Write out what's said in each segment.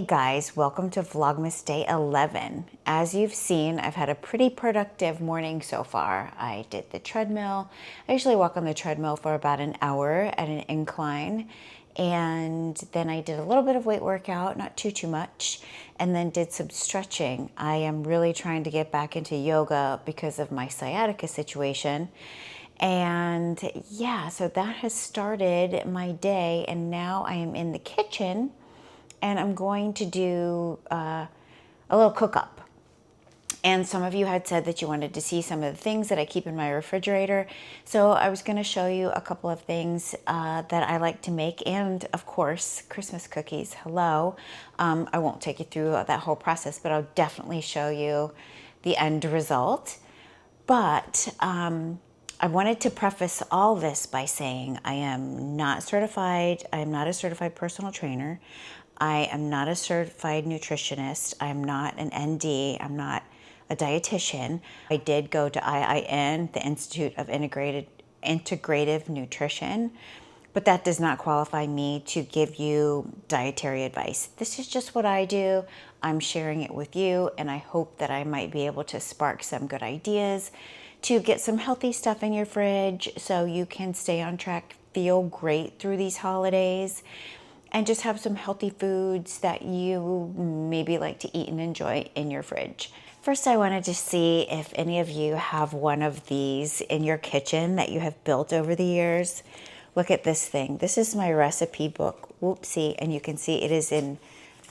guys, welcome to Vlogmas Day 11. As you've seen, I've had a pretty productive morning so far. I did the treadmill. I usually walk on the treadmill for about an hour at an incline. And then I did a little bit of weight workout, not too much, and then did some stretching. I am really trying to get back into yoga because of my sciatica situation. And yeah, so that has started my day, and now I am in the kitchen and I'm going to do a little cook up. And some of you had said that you wanted to see some of the things that I keep in my refrigerator. So I was going to show you a couple of things that I like to make. And of course, Christmas cookies. Hello. I won't take you through that whole process, but I'll definitely show you the end result. But I wanted to preface all this by saying I am not certified. I am not a certified personal trainer. I am not a certified nutritionist. I'm not an ND. I'm not a dietitian. I did go to IIN, the Institute of Integrative Nutrition, but that does not qualify me to give you dietary advice. This is just what I do. I'm sharing it with you, and I hope that I might be able to spark some good ideas to get some healthy stuff in your fridge so you can stay on track, feel great through these holidays, and just have some healthy foods that you maybe like to eat and enjoy in your fridge. First, I wanted to see if any of you have one of these in your kitchen that you have built over the years. Look at this thing. This is my recipe book. Whoopsie. And you can see it is in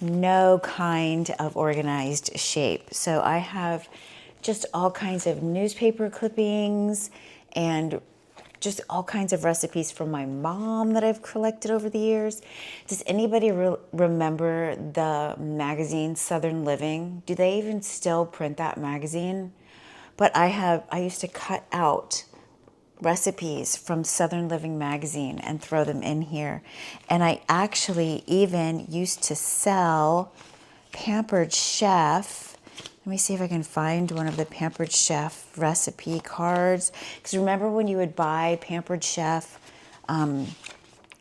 no kind of organized shape. So I have just all kinds of newspaper clippings and just all kinds of recipes from my mom that I've collected over the years. Does anybody remember the magazine Southern Living? Do they even still print that magazine? But I used to cut out recipes from Southern Living magazine and throw them in here. And I actually even used to sell Pampered Chef. Let me see if I can find one of the Pampered Chef recipe cards. Because remember when you would buy Pampered Chef,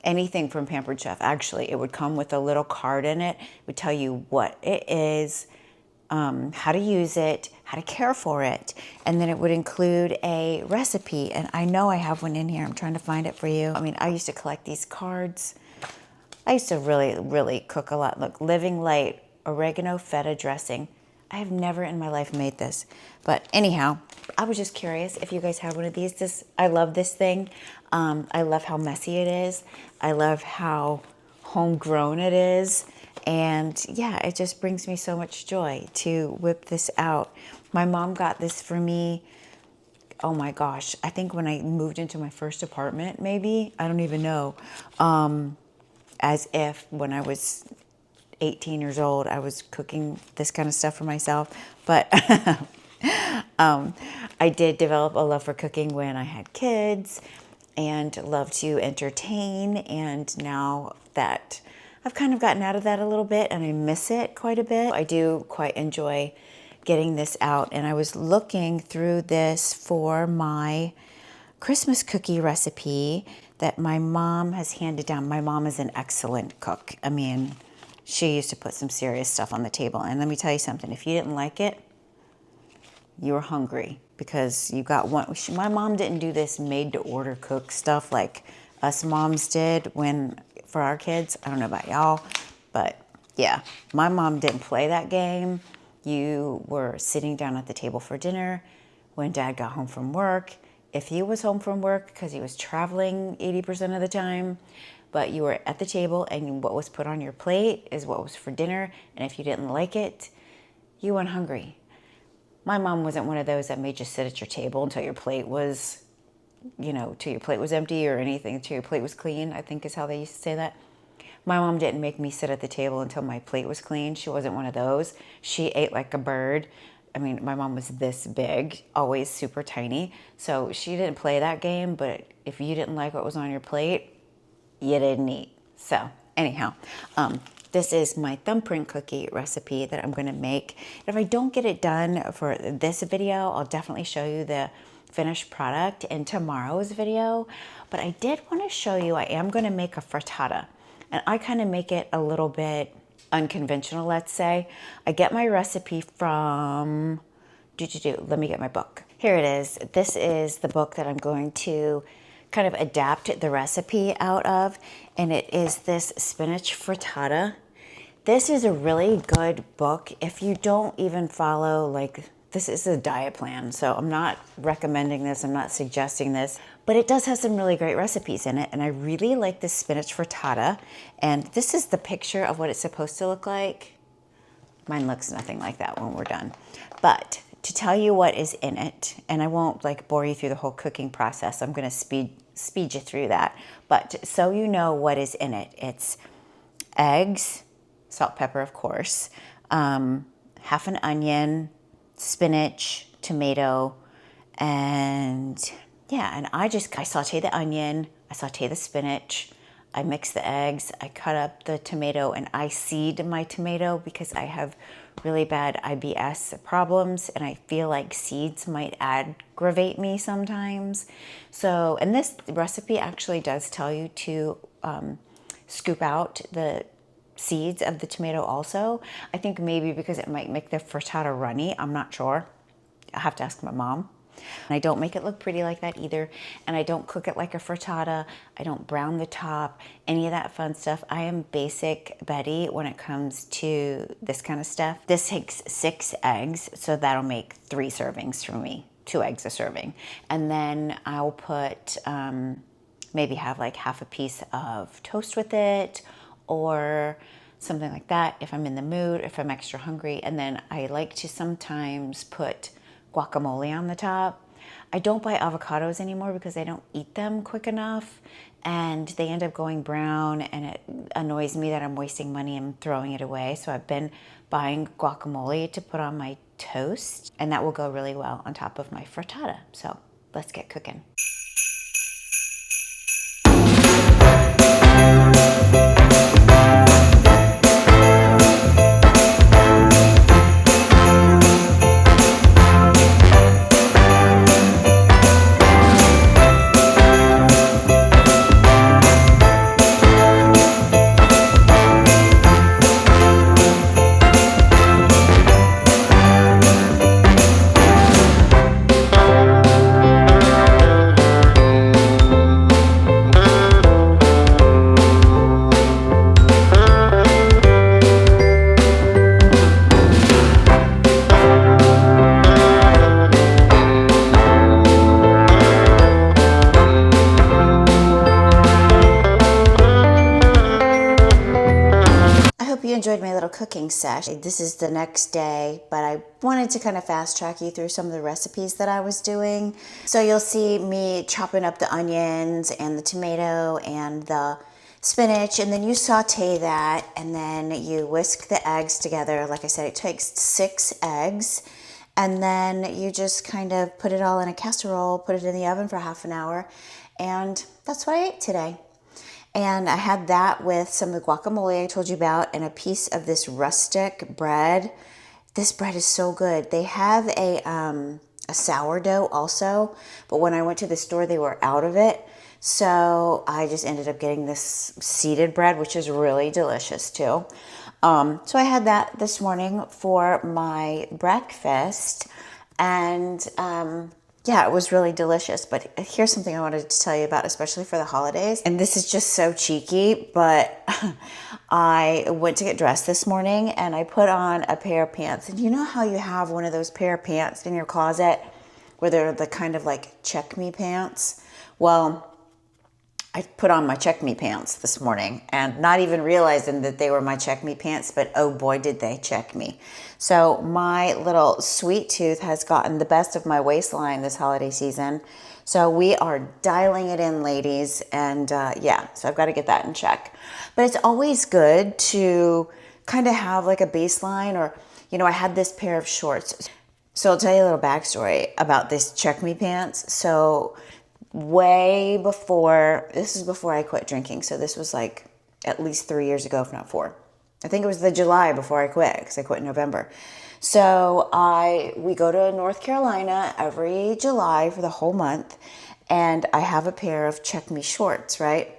anything from Pampered Chef, actually, it would come with a little card in it. It would tell you what it is, how to use it, how to care for it. And then it would include a recipe. And I know I have one in here. I'm trying to find it for you. I mean, I used to collect these cards. I used to really cook a lot. Look, Living Light, oregano feta dressing. I have never in my life made this. But anyhow, I was just curious if you guys have one of these. I love this thing. I love how messy it is. I love how homegrown it is. And yeah, it just brings me so much joy to whip this out. My mom got this for me, oh my gosh, I think when I moved into my first apartment, maybe. I don't even know. As if when I was 18 years old, I was cooking this kind of stuff for myself. But I did develop a love for cooking when I had kids and love to entertain. And now that I've kind of gotten out of that a little bit and I miss it quite a bit, I do quite enjoy getting this out. And I was looking through this for my Christmas cookie recipe that my mom has handed down. My mom is an excellent cook. I mean, she used to put some serious stuff on the table. And let me tell you something, if you didn't like it, you were hungry because you got one. My mom didn't do this made-to-order cook stuff like us moms did for our kids. I don't know about y'all, but yeah, my mom didn't play that game. You were sitting down at the table for dinner when Dad got home from work. If he was home from work, because he was traveling 80% of the time, but you were at the table and what was put on your plate is what was for dinner. And if you didn't like it, you went hungry. My mom wasn't one of those that made you sit at your table until your plate was, till your plate was empty or anything, until your plate was clean, I think is how they used to say that. My mom didn't make me sit at the table until my plate was clean. She wasn't one of those. She ate like a bird. I mean, my mom was this big, always super tiny. So she didn't play that game, but if you didn't like what was on your plate, you didn't eat. So anyhow, this is my thumbprint cookie recipe that I'm going to make. If I don't get it done for this video, I'll definitely show you the finished product in tomorrow's video. But I did want to show you, I am going to make a frittata. And I kind of make it a little bit unconventional, let's say. I get my recipe from, let me get my book. Here it is. This is the book that I'm going to kind of adapt the recipe out of, and it is this spinach frittata. This is a really good book if you don't even follow, like, this is a diet plan, so I'm not recommending this, I'm not suggesting this, but it does have some really great recipes in it, and I really like this spinach frittata, and this is the picture of what it's supposed to look like. Mine looks nothing like that when we're done. But to tell you what is in it, and I won't like bore you through the whole cooking process, I'm gonna speed you through that, but so you know what is in it, it's eggs, salt, pepper, of course, half an onion, spinach, tomato, and yeah, and I saute the onion, I saute the spinach, I mix the eggs, I cut up the tomato, and I seed my tomato because I have really bad IBS problems, and I feel like seeds might aggravate me sometimes. So, and this recipe actually does tell you to scoop out the seeds of the tomato also. I think maybe because it might make the frittata runny. I'm not sure. I'll have to ask my mom. And I don't make it look pretty like that either. And I don't cook it like a frittata. I don't brown the top, any of that fun stuff. I am basic Betty when it comes to this kind of stuff. This takes 6 eggs, so that'll make 3 servings for me. 2 eggs a serving. And then I'll put, maybe have like half a piece of toast with it, or something like that if I'm in the mood, if I'm extra hungry. And then I like to sometimes put guacamole on the top. I don't buy avocados anymore because I don't eat them quick enough, and they end up going brown, and it annoys me that I'm wasting money and throwing it away. So I've been buying guacamole to put on my toast, and that will go really well on top of my frittata. So let's get cooking. Enjoyed my little cooking sesh. This is the next day, but I wanted to kind of fast track you through some of the recipes that I was doing. So you'll see me chopping up the onions and the tomato and the spinach, and then you saute that, and then you whisk the eggs together. Like I said, it takes 6 eggs, and then you just kind of put it all in a casserole, put it in the oven for half an hour, and that's what I ate today. And I had that with some of the guacamole I told you about, and a piece of this rustic bread. This bread is so good. They have a sourdough also, but when I went to the store, they were out of it. So I just ended up getting this seeded bread, which is really delicious too. So I had that this morning for my breakfast, and yeah, it was really delicious. But here's something I wanted to tell you about, especially for the holidays. And this is just so cheeky, but I went to get dressed this morning, and I put on a pair of pants. And you know how you have one of those pair of pants in your closet where they're the kind of like check me pants? Well, I put on my check me pants this morning, and not even realizing that they were my check me pants, but oh boy, did they check me. So my little sweet tooth has gotten the best of my waistline this holiday season. So we are dialing it in, ladies. And yeah, so I've got to get that in check. But it's always good to kind of have like a baseline, or, you know, I had this pair of shorts. So I'll tell you a little backstory about this check me pants. So way before, this is before I quit drinking. So this was like at least 3 years ago, if not 4. I think it was the July before I quit, because I quit in November. So we go to North Carolina every July for the whole month, and I have a pair of check me shorts, right?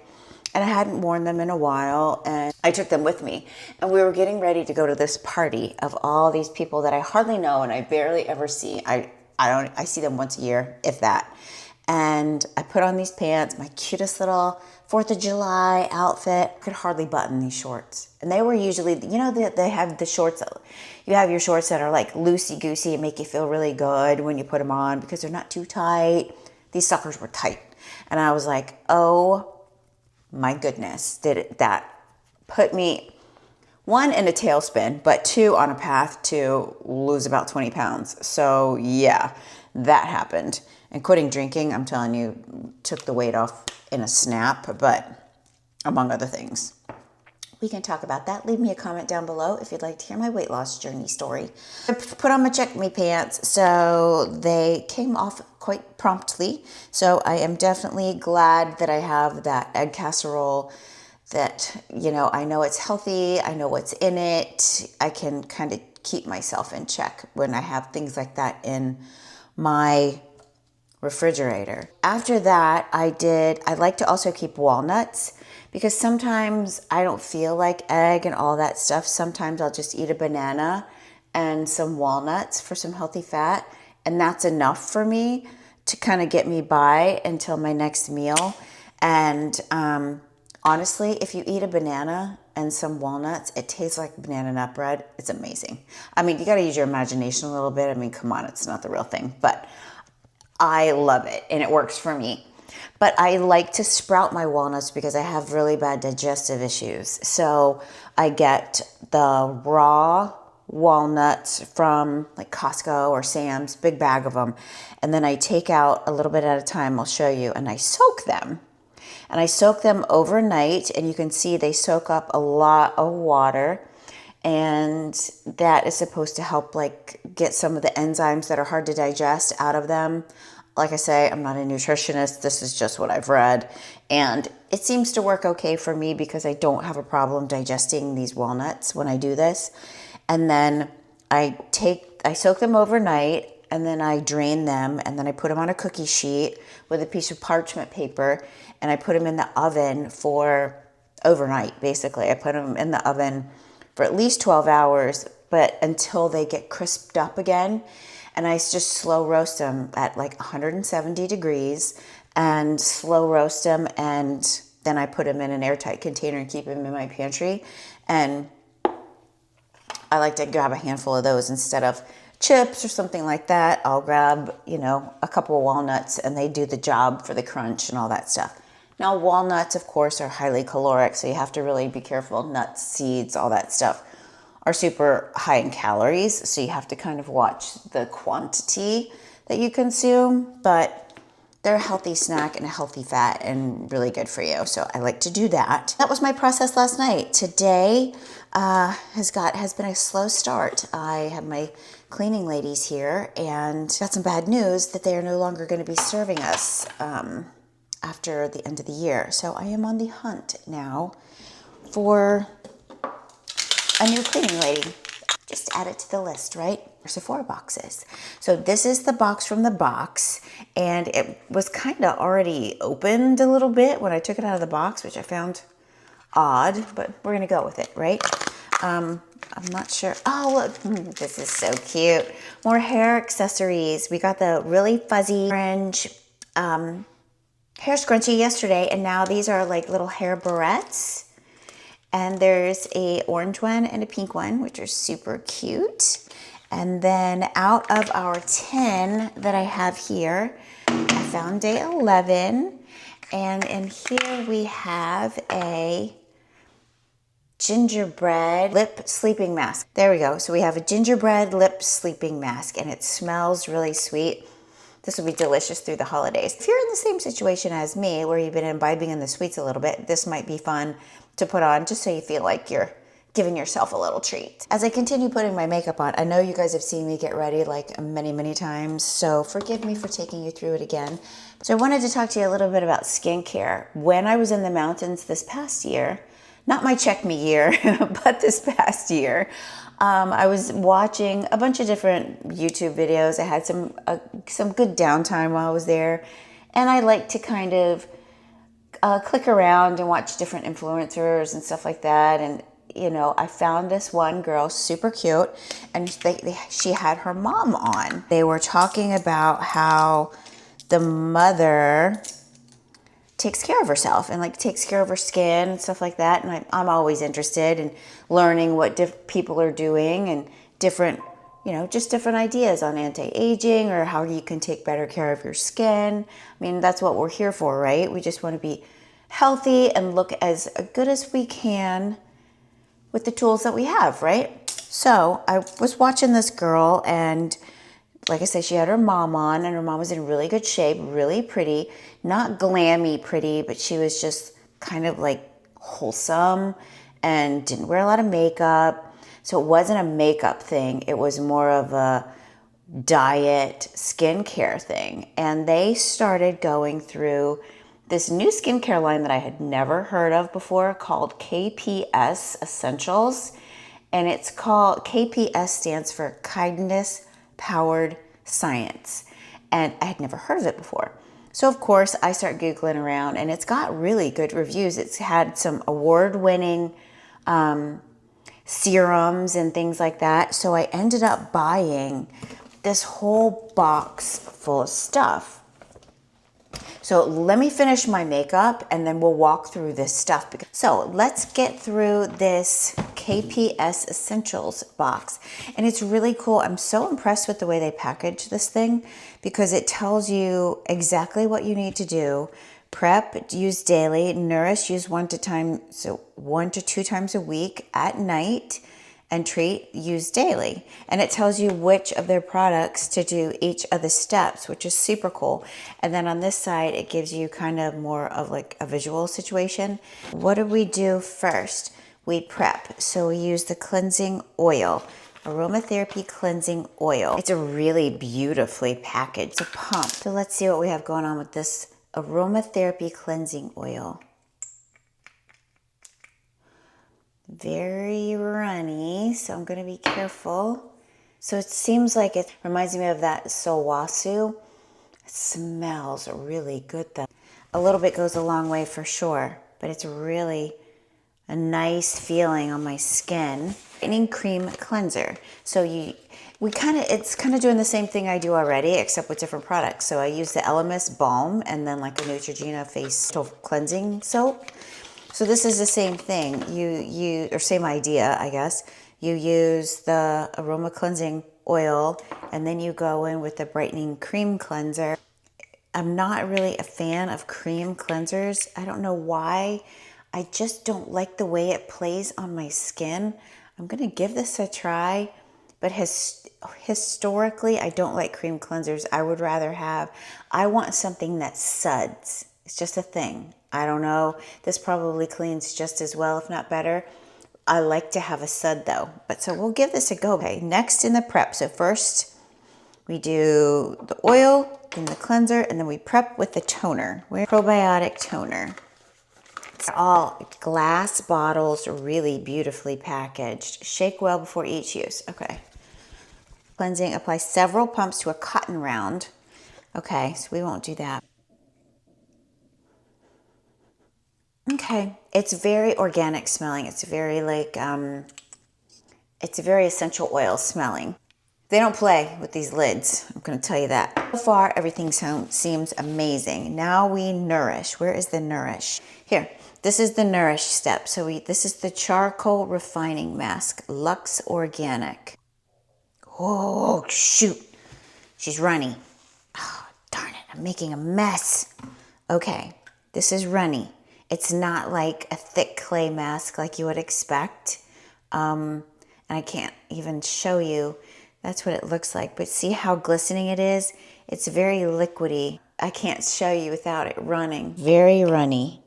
and I hadn't worn them in a while, and I took them with me. And we were getting ready to go to this party of all these people that I hardly know and I barely ever see. I see them once a year, if that. And I put on these pants, my cutest little 4th of July outfit. I could hardly button these shorts. And they were usually, they have the shorts, you have your shorts that are like loosey-goosey and make you feel really good when you put them on because they're not too tight. These suckers were tight. And I was like, oh my goodness, that put me, one, in a tailspin, but two, on a path to lose about 20 pounds. So yeah, that happened. And quitting drinking, I'm telling you, took the weight off in a snap, but among other things. We can talk about that. Leave me a comment down below if you'd like to hear my weight loss journey story. I put on my Check Me pants, so they came off quite promptly. So I am definitely glad that I have that egg casserole that, I know it's healthy. I know what's in it. I can kind of keep myself in check when I have things like that in my refrigerator. After that, I like to also keep walnuts because sometimes I don't feel like egg and all that stuff. Sometimes I'll just eat a banana and some walnuts for some healthy fat, and that's enough for me to kind of get me by until my next meal. And honestly, if you eat a banana and some walnuts, it tastes like banana nut bread. It's amazing. I mean, you got to use your imagination a little bit. I mean, come on, it's not the real thing, but I love it and it works for me. But I like to sprout my walnuts because I have really bad digestive issues. So I get the raw walnuts from like Costco or Sam's, big bag of them. And then I take out a little bit at a time, I'll show you, and I soak them. And I soak them overnight, and you can see they soak up a lot of water. And that is supposed to help like get some of the enzymes that are hard to digest out of them. Like I say, I'm not a nutritionist. This is just what I've read. And it seems to work okay for me because I don't have a problem digesting these walnuts when I do this. And then I soak them overnight, and then I drain them, and then I put them on a cookie sheet with a piece of parchment paper, and I put them in the oven for overnight, basically. I put them in the oven for at least 12 hours, but until they get crisped up again. And I just slow roast them at like 170 degrees and slow roast them. And then I put them in an airtight container and keep them in my pantry. And I like to grab a handful of those instead of chips or something like that. I'll grab, a couple of walnuts, and they do the job for the crunch and all that stuff. Now, walnuts, of course, are highly caloric, so you have to really be careful. Nuts, seeds, all that stuff are super high in calories, so you have to kind of watch the quantity that you consume, but they're a healthy snack and a healthy fat and really good for you. So I like to do that. That was my process last night. Today has been a slow start. I have my cleaning ladies here, and got some bad news that they are no longer going to be serving us after the end of the year. So I am on the hunt now for a new cleaning lady. Just add it to the list, right? Sephora boxes. So this is the box from the box, and it was kind of already opened a little bit when I took it out of the box, which I found odd, but we're gonna go with it, right? I'm not sure. Oh, look, this is so cute. More hair accessories. We got the really fuzzy orange hair scrunchie yesterday, and now these are like little hair barrettes. And there's a orange one and a pink one, which are super cute. And then out of our 10 that I have here, I found day 11. And in here we have a gingerbread lip sleeping mask. There we go. So we have a gingerbread lip sleeping mask, and it smells really sweet. This will be delicious through the holidays. If you're in the same situation as me, where you've been imbibing in the sweets a little bit, this might be fun to put on just so you feel like you're giving yourself a little treat. As I continue putting my makeup on, I know you guys have seen me get ready like many, many times, so forgive me for taking you through it again. So I wanted to talk to you a little bit about skincare. When I was in the mountains this past year, not my check me year, but this past year, I was watching a bunch of different YouTube videos. I had some good downtime while I was there, and I like to kind of click around and watch different influencers and stuff like that. And, you know, I found this one girl, super cute, and she had her mom on. They were talking about how the mother takes care of herself and like takes care of her skin and stuff like that. And I'm always interested in learning what people are doing and different, you know, just different ideas on anti-aging or how you can take better care of your skin. I mean, that's what we're here for, right? We just want to be healthy and look as good as we can with the tools that we have, right? So I was watching this girl, and like I said, she had her mom on, and her mom was in really good shape, really pretty, not glammy pretty, but she was just kind of like wholesome and didn't wear a lot of makeup. So it wasn't a makeup thing. It was more of a diet skincare thing. And they started going through this new skincare line that I had never heard of before called KPS Essentials. And it's called, KPS stands for Kindness Powered Science. And I had never heard of it before. So of course I start Googling around, and it's got really good reviews. It's had some award-winning serums and things like that. So I ended up buying this whole box full of stuff. So let me finish my makeup and then we'll walk through this stuff. So let's get through this KPS Essentials box. And it's really cool. I'm so impressed with the way they package this thing because it tells you exactly what you need to do. Prep, use daily. Nourish, use 1 to 2 times a week at night. And treat, use daily. And it tells you which of their products to do each of the steps, which is super cool. And then on this side, it gives you kind of more of like a visual situation. What do we do first? We prep. So we use the cleansing oil, aromatherapy cleansing oil. It's a really beautifully packaged. It's a pump. So let's see what we have going on with this aromatherapy cleansing oil. Very runny, so I'm going to be careful. So it seems like it reminds me of that Sowasu. It smells really good though. A little bit goes a long way for sure, but it's really a nice feeling on my skin. Whitening cream cleanser. So it's kind of doing the same thing I do already, except with different products. So I use the Elemis balm and then like a Neutrogena face cleansing soap. So this is the same thing. Or same idea, I guess. You use the aroma cleansing oil, and then you go in with the brightening cream cleanser. I'm not really a fan of cream cleansers. I don't know why. I just don't like the way it plays on my skin. I'm going to give this a try, but historically, I don't like cream cleansers. I want something that suds. It's just a thing. I don't know. This probably cleans just as well, if not better. I like to have a sud though. So we'll give this a go. Okay, next in the prep. So first we do the oil, then the cleanser, and then we prep with the toner. Probiotic toner. It's all glass bottles, really beautifully packaged. Shake well before each use. Okay. Cleansing, apply several pumps to a cotton round. Okay, so we won't do that. Okay, it's very organic smelling. It's very like, it's very essential oil smelling. They don't play with these lids, I'm gonna tell you that. So far, everything seems amazing. Now we nourish. Where is the nourish? Here, this is the nourish step. So this is the charcoal refining mask, Luxe Organic. Oh, shoot, she's runny. Oh, darn it, I'm making a mess. Okay, this is runny. It's not like a thick clay mask like you would expect. And I can't even show you. That's what it looks like. But see how glistening it is? It's very liquidy. I can't show you without it running. Very runny.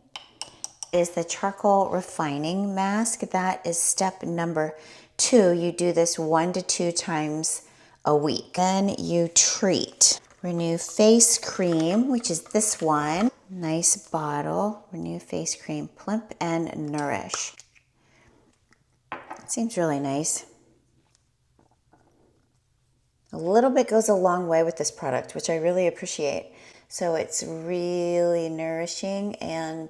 Is the charcoal refining mask. That is step number 2. You do this 1 to 2 times a week. Then you treat. Renew face cream, which is this one. Nice bottle. Renew face cream, plump and nourish. It seems really nice. A little bit goes a long way with this product, which I really appreciate. So it's really nourishing, and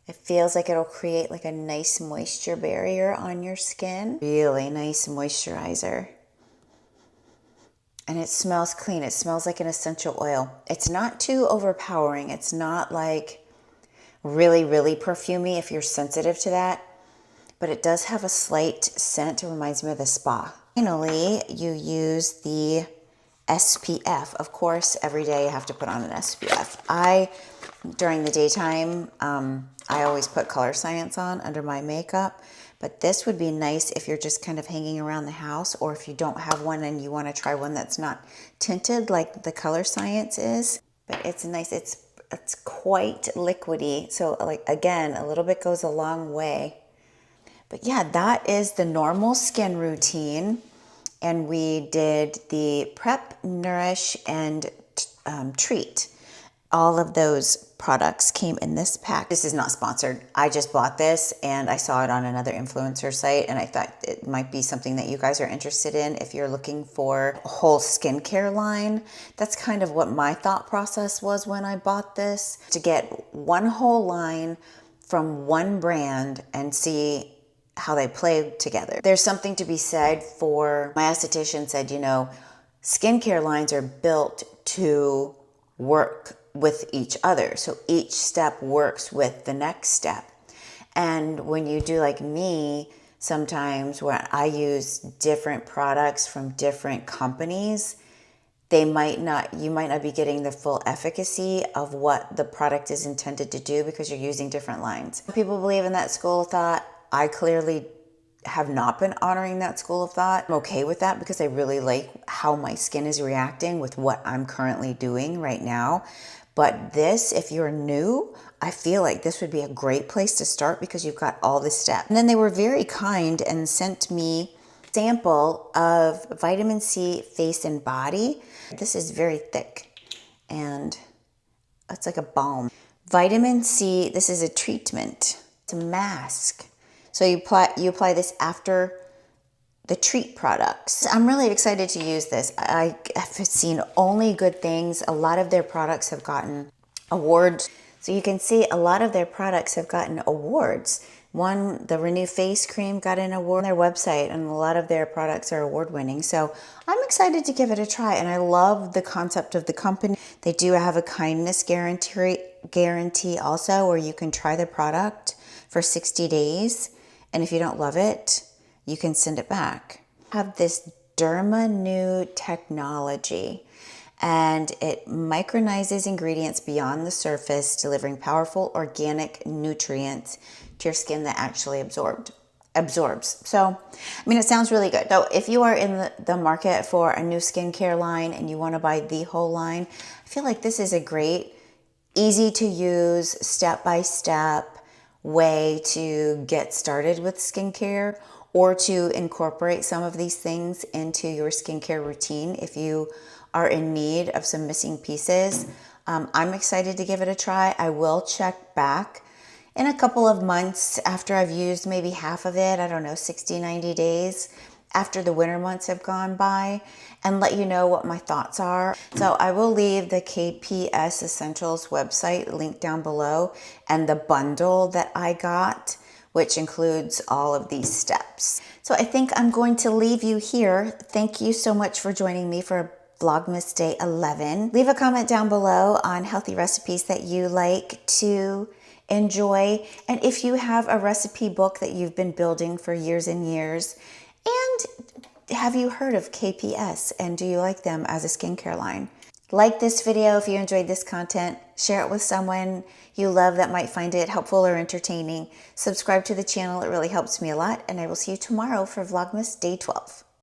it feels like it'll create like a nice moisture barrier on your skin. Really nice moisturizer. And it smells clean. It smells like an essential oil. It's not too overpowering. It's not like really, really perfumey if you're sensitive to that. But it does have a slight scent. It reminds me of the spa. Finally, you use the SPF. Of course, every day you have to put on an SPF. During the daytime, I always put Color Science on under my makeup, but this would be nice if you're just kind of hanging around the house, or if you don't have one and you want to try one that's not tinted like the Color Science is. But it's nice. It's quite liquidy, so like again, a little bit goes a long way. But yeah, that is the normal skin routine. And we did the prep, nourish, and treat. All of those products came in this pack. This is not sponsored. I just bought this and I saw it on another influencer site, and I thought it might be something that you guys are interested in if you're looking for a whole skincare line. That's kind of what my thought process was when I bought this, to get one whole line from one brand and see how they play together. There's something to be said for, my esthetician said, you know, skincare lines are built to work with each other. So each step works with the next step. And when you do like me, sometimes when I use different products from different companies, you might not be getting the full efficacy of what the product is intended to do because you're using different lines. People believe in that school of thought. I clearly have not been honoring that school of thought. I'm okay with that because I really like how my skin is reacting with what I'm currently doing right now. But this, if you're new, I feel like this would be a great place to start because you've got all the steps. And then they were very kind and sent me a sample of vitamin C face and body. This is very thick and it's like a balm. Vitamin C, this is a treatment. It's a mask. So you apply this after the treat products. I'm really excited to use this. I have seen only good things. A lot of their products have gotten awards. So you can see a lot of their products have gotten awards. The Renew Face Cream got an award on their website, and a lot of their products are award winning. So I'm excited to give it a try, and I love the concept of the company. They do have a kindness guarantee also, where you can try the product for 60 days. And if you don't love it, you can send it back. I have this Derma New technology, and it micronizes ingredients beyond the surface, delivering powerful organic nutrients to your skin that actually absorbs. So, I mean, it sounds really good. So if you are in the market for a new skincare line and you want to buy the whole line, I feel like this is a great, easy to use, step-by-step way to get started with skincare, or to incorporate some of these things into your skincare routine if you are in need of some missing pieces. I'm excited to give it a try. I will check back in a couple of months after I've used maybe half of it, I don't know, 60, 90 days after the winter months have gone by, and let you know what my thoughts are. So I will leave the KPS Essentials website linked down below, and the bundle that I got, which includes all of these steps. So I think I'm going to leave you here. Thank you so much for joining me for Vlogmas Day 11. Leave a comment down below on healthy recipes that you like to enjoy, and if you have a recipe book that you've been building for years and years. And have you heard of KPS, and do you like them as a skincare line? Like this video if you enjoyed this content. Share it with someone you love that might find it helpful or entertaining. Subscribe to the channel. It really helps me a lot. And I will see you tomorrow for Vlogmas Day 12.